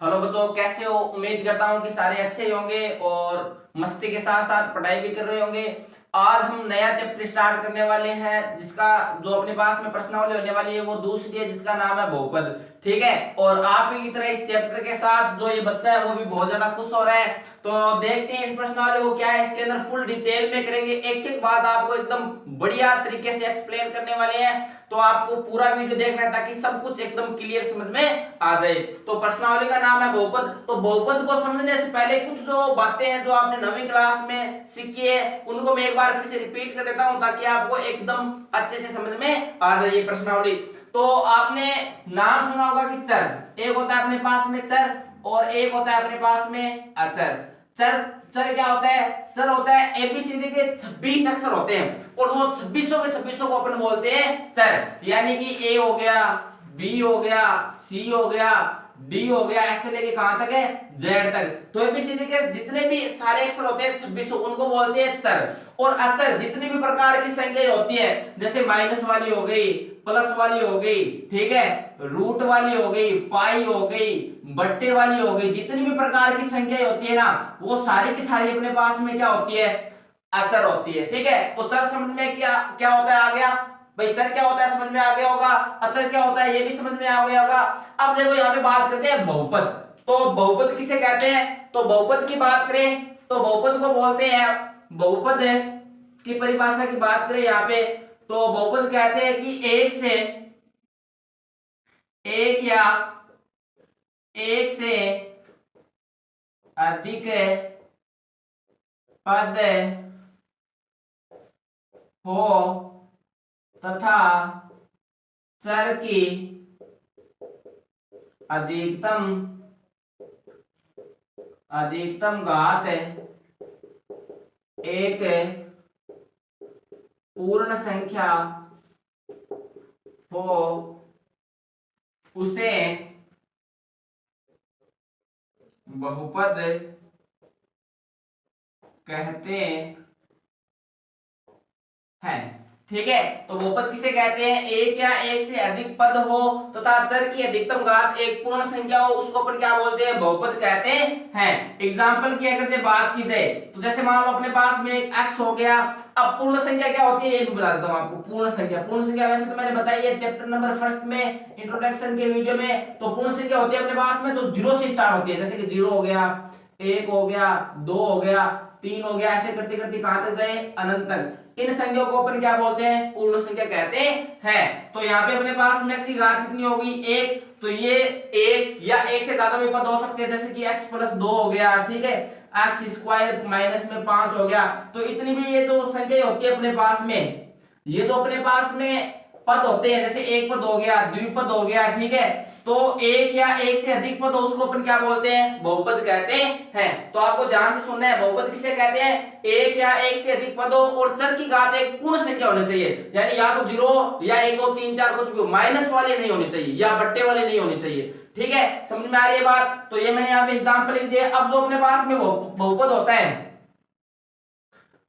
Hello बच्चों, कैसे हो? उम्मीद करता हूँ कि सारे अच्छे ही होंगे और मस्ती के साथ साथ पढ़ाई भी कर रहे होंगे। आज हम नया चैप्टर स्टार्ट करने वाले हैं जिसका जो अपने पास में प्रश्नावली होने वाली है वो दूसरी है जिसका नाम है बहुपद। ठीक है, और आप ही की तरह इस चैप्टर के साथ जो ये बच्चा है वो भी बहुत ज्यादा खुश हो रहा है। तो देखते हैं इस प्रश्नावली को क्या है, इसके अंदर फुल डिटेल में करेंगे, एक एक बात आपको एकदम बढ़िया तरीके से एक्सप्लेन करने वाले हैं। तो आपको पूरा वीडियो देखना है ताकि सब कुछ एकदम क्लियर समझ में आ जाए। तो प्रश्नावली का नाम है बहुपद। तो बहुपद को समझने से पहले कुछ जो बातें हैं जो आपने 9वीं क्लास में सीखी है उनको मैं एक बार फिर से रिपीट कर देता हूं ताकि आपको एकदम अच्छे से समझ में आ जाए ये प्रश्नावली। तो आपने नाम सुना होगा कि चर, एक होता है अपने पास में चर और एक होता है अपने पास में अचर। चर चर क्या होता है? चर होता है एबीसीडी के 26 अक्षर होते हैं और वो 26 के 26 को अपन बोलते हैं चर। यानी कि ए हो गया, बी हो गया, सी हो गया, डी हो गया, ऐसे लेके कहां तक है? जेड तक। तो एबीसीडी के जितने भी सारे अक्षर होते हैं 26 उनको बोलते हैं चर। और अचर जितनी भी प्रकार की संख्या होती है, जैसे माइनस वाली हो गई, प्लस वाली हो गई, ठीक है, रूट वाली हो गई, पाई हो गई, बट्टे वाली हो गई, जितनी भी प्रकार की संख्या होती है ना वो सारी की सारी अपने पास में क्या होती है? अचर होती है। ठीक है, तो चर समझ में क्या क्या होता है आ गया भाई? चर क्या होता है समझ में आ गया होगा, अचर क्या होता है ये भी समझ में आ गया होगा। अब देखो यहाँ पे बात करते हैं बहुपद। तो बहुपद किसे कहते हैं? तो बहुपद की बात करें तो बहुपद को बोलते हैं, बहुपद की परिभाषा की बात करें यहाँ पे तो बहुपद कहते हैं कि एक से एक या एक से अधिक पद हो तथा चर की अधिकतम अधिकतम घात एक पूर्ण संख्या हो उसे बहुपद कहते हैं। ठीक है, तो बहुपद किसे कहते हैं? एक या एक से अधिक पद हो तथा चर की अधिकतम घात एक पूर्ण संख्या हो उसको अपन क्या बोलते हैं? बहुपद कहते हैं। एग्जांपल की अगर बात की जाए तो जैसे मान लो अपने पास में एक x हो गया। अब पूर्ण संख्या क्या होती है ये भी बता देता हूं आपको। पूर्ण संख्या वैसे तो मैंने बताई है चैप्टर नंबर फर्स्ट में इंट्रोडक्शन के वीडियो में। तो पूर्ण संख्या होती है अपने पास में तो जीरो से स्टार्ट होती है, जैसे कि 0 हो गया, 1 हो गया, 2 हो गया, 3 हो गया, ऐसे करते करते कहां तक जाए? अनंत तक। इन संख्याओं को अपन क्या बोलते हैं? पूर्ण संख्या कहते हैं। तो यहाँ पे अपने पास में x की घात कितनी होगी? 1। तो ये एक या एक से ज्यादा भी पद हो सकते हैं, जैसे कि x प्लस 2 हो गया, ठीक है, एक्स स्क्वायर माइनस में 5 हो गया। तो इतनी भी ये जो संख्या होती है अपने पास में, ये तो अपने पास में पद होते हैं, जैसे एक पद हो गया, द्विपद हो गया, ठीक है। तो एक या एक से अधिक पद हो उसको अपन क्या बोलते हैं? बहुपद कहते हैं। तो आपको ध्यान से सुनना है, बहुपद किसे कहते हैं? एक या एक से अधिक पद हो और चर की घात एक पूर्ण संख्या होनी चाहिए, यानी या तो 0 या 1 2 3 4 कुछ भी, माइनस वाले नहीं होनी चाहिए या बट्टे वाले नहीं होनी चाहिए। ठीक है, समझ में आ रही है बात? तो ये मैंने यहाँ पे एग्जाम्पल लिख दिया। अब जो अपने पास में बहुपद होता है,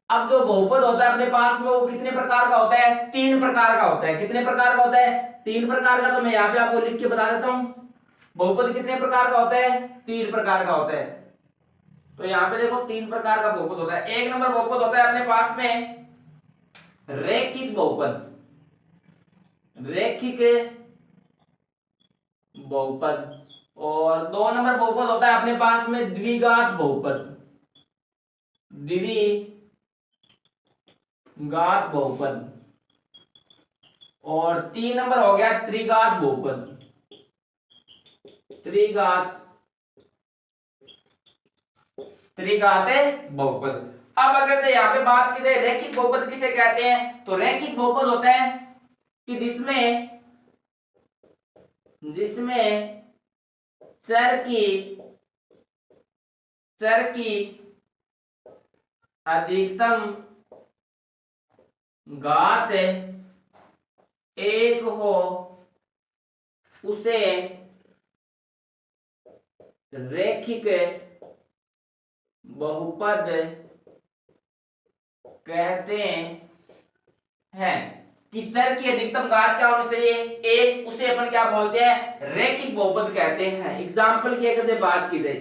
अब जो बहुपद होता है अपने पास में वो कितने प्रकार का होता है? 3 प्रकार का होता है। कितने प्रकार का होता है? 3 प्रकार का। तो मैं यहाँ पे आपको लिख के बता देता हूं बहुपद कितने प्रकार का होता है? 3 प्रकार का होता है। तो यहाँ पे देखो 3 प्रकार का बहुपद होता है। एक नंबर बहुपद होता है अपने पास में रैखिक बहुपद। रैखिक बहुपद। और 2 नंबर बहुपद होता है अपने पास में द्विघात बहुपद। द्विघात बहुपद। और 3 नंबर हो गया त्रिघात बहुपद। त्रिघात त्रिघात बहुपद। अब अगर यहाँ पे बात की जाए रैखिक बहुपद किसे कहते हैं, तो रैखिक बहुपद होता है कि जिसमें जिसमें चर की अधिकतम घात एक हो उसे रैखिक बहुपद कहते हैं। कि चर की अधिकतम घात क्या होनी चाहिए, एक, उसे अपन क्या बोलते हैं, रैखिक बहुपद कहते हैं। एग्जांपल की अगर बात की जाए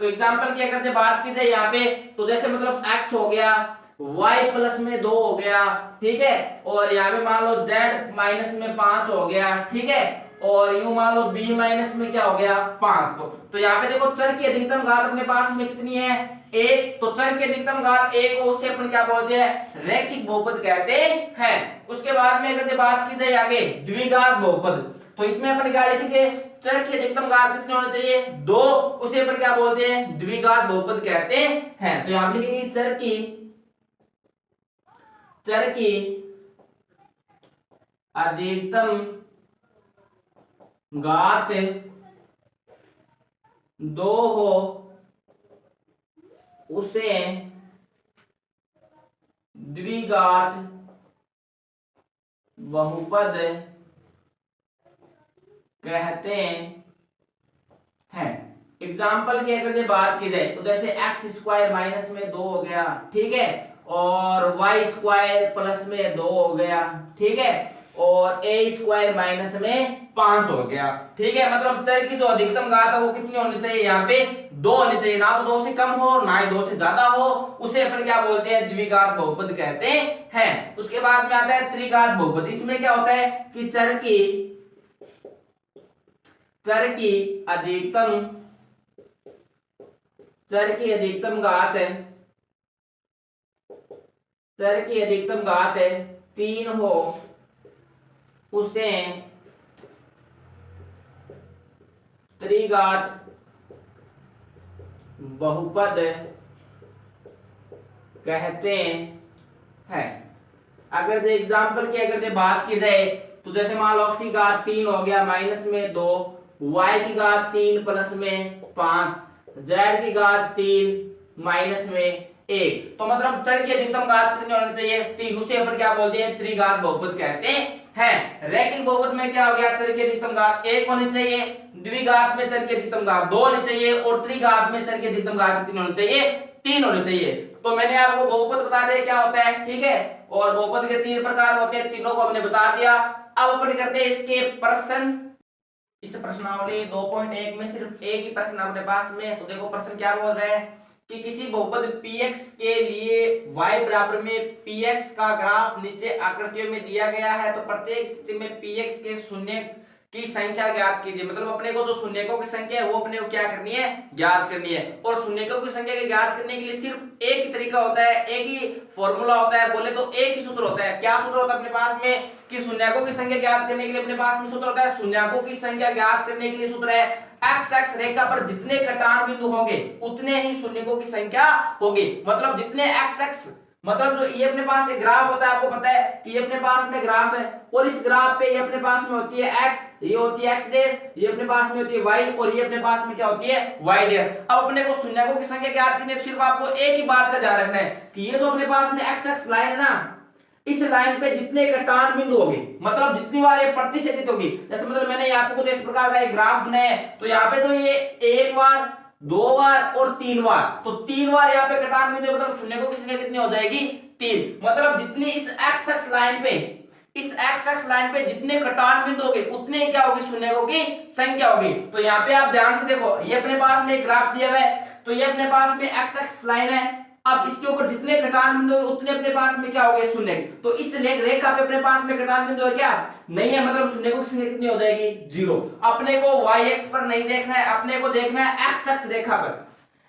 तो एग्जांपल की अगर बात की जाए यहाँ पे, तो जैसे मतलब x हो गया, y प्लस में 2 हो गया, ठीक है, और यहाँ पे मान लो z माइनस में 5 हो गया, ठीक है, और यू मान लो b माइनस में क्या हो गया 5। तो यहाँ पे देखो चर की अधिकतम घात अपने पास में कितनी है, एक, तो चर की अधिकतम घात एक हो, उससे अपन क्या बोलते हैं, रैखिक बहुपद कहते हैं। उसके बाद में अगर बात की जाए आगे द्विघात बहुपद, तो इसमें अपन क्या लिखेंगे, चर की अधिकतम घात कितनी होनी चाहिए, दो, उसे अपन क्या बोलते हैं, द्विघात बहुपद कहते हैं। तो यहां लिखेंगे चर की अधिकतम घात दो हो, उसे द्विघात बहुपद कहते हैं। एग्जाम्पल की अगर बात की जाए तो जैसे एक्स स्क्वायर माइनस में 2 हो गया, ठीक है, और वाई स्क्वायर प्लस में 2 हो गया, ठीक है, और ए स्क्वायर माइनस में 5 हो गया, ठीक है। मतलब चर की जो अधिकतम घात है वो कितनी होनी चाहिए, यहाँ पे 2 होनी चाहिए, ना तो 2 से कम हो ना ही 2 से ज्यादा हो, उसे अपन क्या बोलते हैं, द्विघात बहुपद कहते हैं। उसके बाद में आता है त्रिघात बहुपद। इसमें क्या होता है कि चर की अधिकतम घात 3 हो, उसे त्रिघात बहुपद कहते हैं। अगर एग्जाम्पल की अगर बात की जाए तो जैसे मान लो x की घात 3 हो गया माइनस में 2, y की घात 3 प्लस में 5, z की घात 3 माइनस में 1। तो मतलब चर की अधिकतम घात कितनी होनी चाहिए, 3, उसे अपन क्या बोलते हैं, त्रिघात बहुपद कहते हैं। रैखिक बहुपद में क्या हो गया, चर की अधिकतम घात 1 होनी चाहिए, द्विघात में चर की अधिकतम घात 2 होनी चाहिए, और त्रिघात में चर की अधिकतम घात कितनी होनी चाहिए, 3 होनी चाहिए। तो मैंने आपको बहुपद बता दिया क्या होता है, ठीक है, और बहुपद के 3 प्रकार होते हैं, तीनों को हमने बता दिया। अब अपन करते हैं इसके प्रश्न। इस प्रश्नावली 2.1 में सिर्फ एक ही प्रश्न अपने पास में। तो देखो प्रश्न क्या बोल रहा है कि किसी बहुपद px के लिए y बराबर में px का ग्राफ नीचे आकृतियों में दिया गया है, तो प्रत्येक स्थिति में px के शून्य की संख्या ज्ञात कीजिए। मतलब अपने को जो शून्यकों की संख्या है वो अपने को क्या करनी है, ज्ञात करनी है। और शून्यकों की संख्या के ज्ञात करने के लिए सिर्फ एक ही तरीका होता है, एक ही फॉर्मूला होता है, बोले तो एक ही सूत्र होता है। क्या सूत्र होता है अपने पास में कि शून्यकों की संख्या ज्ञात करने के लिए अपने पास में सूत्र होता है, शून्यकों की संख्या ज्ञात करने के लिए सूत्र है एक्स एक्स रेखा पर जितने कटान बिंदु होंगे उतने ही शून्यकों की संख्या होगी। मतलब जितने एक्स एक्स, मतलब जो ये अपने पास एक ग्राफ होता है, आपको पता है कि ये अपने पास में ग्राफ है, और इस ग्राफ पे ये अपने पास में होती है x, ये होती है x डैश, ये अपने पास में होती है y, और ये अपने पास में क्या होती है y डैश। अब अपने को शून्यकों की संख्या ज्ञात करनी है, सिर्फ आपको एक ही बात का ध्यान रखना है कि ये जो अपने पास में x x लाइन है ना, इस लाइन पे जितने कटान बिंदु होंगे, मतलब जितनी बार ये प्रतिच्छेदित होगी, जैसे मतलब मैंने आपको कुछ इस प्रकार का एक ग्राफ बनाया है, तो यहाँ पे तो ये एक बार, 2 बार और 3 बार, तो 3 बार यहाँ पे कटान बिंदु, मतलब शून्यकों की संख्या कितनी हो जाएगी, 3। मतलब जितनी इस एक्स एक्स लाइन पे जितने कटान बिंदु होंगे उतने क्या होगी, शून्यकों की संख्या होगी। तो यहाँ पे आप ध्यान से देखो, ये अपने पास में एक ग्राफ दिया हुआ है, तो ये अपने पास में एक्स एक्स लाइन है, अब इसके ऊपर जितने कटान बिंदु होंगे उतने अपने पास में क्या हो गए, शून्य। तो इस रेखा पे अपने पास में कटान बिंदु है क्या, नहीं है, मतलब शून्यकों की संख्या कितनी हो जाएगी, 0। अपने को y एक्स पर नहीं देखना है, अपने को देखना है x एक्स रेखा पर।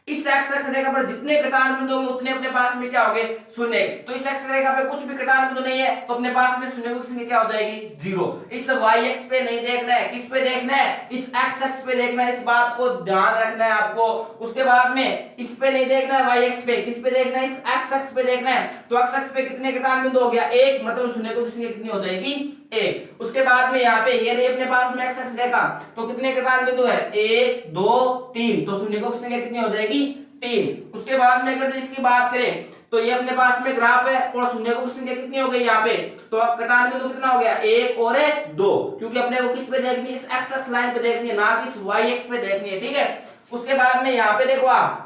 इस x एक्स रेखा पर जितने कटान बिंदु होंगे उतने अपने पास में क्या हो गए, शून्य। तो इस x रेखा पे कुछ भी कटान बिंदु नहीं है, तो अपने पास में शून्यकों की संख्या क्या हो जाएगी, 0। इस y एक्स पे नहीं देखना है, किस पे देखना है, इस x एक्स पे देखना है, इस बात को ध्यान रखना है आपको। उसके बाद में इस पे नहीं देखना है, y एक्स पे, किस पे देखना है, इस x एक्स पे देखना है। तो x एक्स पे कितने कटान बिंदु हो गया, 1, मतलब शून्यकों की संख्या कितनी हो जाएगी, 1। उसके बाद में यहाँ पे ये रही अपने पास में x एक्स रेखा, तो कितने कटान बिंदु है, 1 2 3, तो शून्यकों की संख्या कितनी हो जाएगी, 3। उसके बाद में अगर इसकी बात करें तो ये अपने पास में ग्राफ है, और शून्यकों की संख्या कितनी हो गई यहाँ पे, तो अब कटान बिंदु कितना हो गया, 1 और 2, क्योंकि अपने को किस पे देखनी है, इस एक्स एक्स लाइन पे देखनी है, ना कि इस y एक्स पे देखनी है, ठीक है। उसके बाद में यहाँ पे देखो आप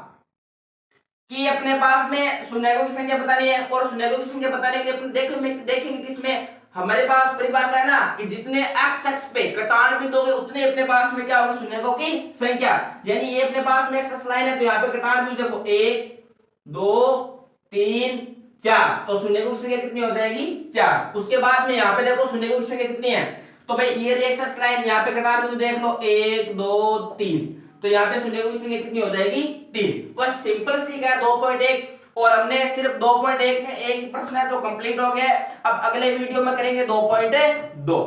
कि अपने पास में शून्यकों की संख्या बतानी है, और शून्यकों की संख्या बताने के लिए अपन देखेंगे किसमें, हमारे पास परिभाषा है ना कि जितने x अक्ष पे कटान बिंदु होंगे उतने अपने पास में क्या होगा, शून्यकों की संख्या। यानी ये अपने पास में x लाइन है तो यहाँ पे कटान बिंदु देखो 1 2 3 4, तो शून्यकों की संख्या कितनी हो जाएगी 4। उसके बाद में यहाँ पे देखो शून्यकों की संख्या कितनी है, तो भाई ये x लाइन यहाँ पे कटान बिंदु देख लो 1 2 3, तो यहाँ पे शून्यकों की संख्या कितनी हो जाएगी 3। बस सिंपल सी है 2.1, और हमने सिर्फ 2.1 में एक ही प्रश्न है जो कंप्लीट हो गया। अब अगले वीडियो में करेंगे 2.2।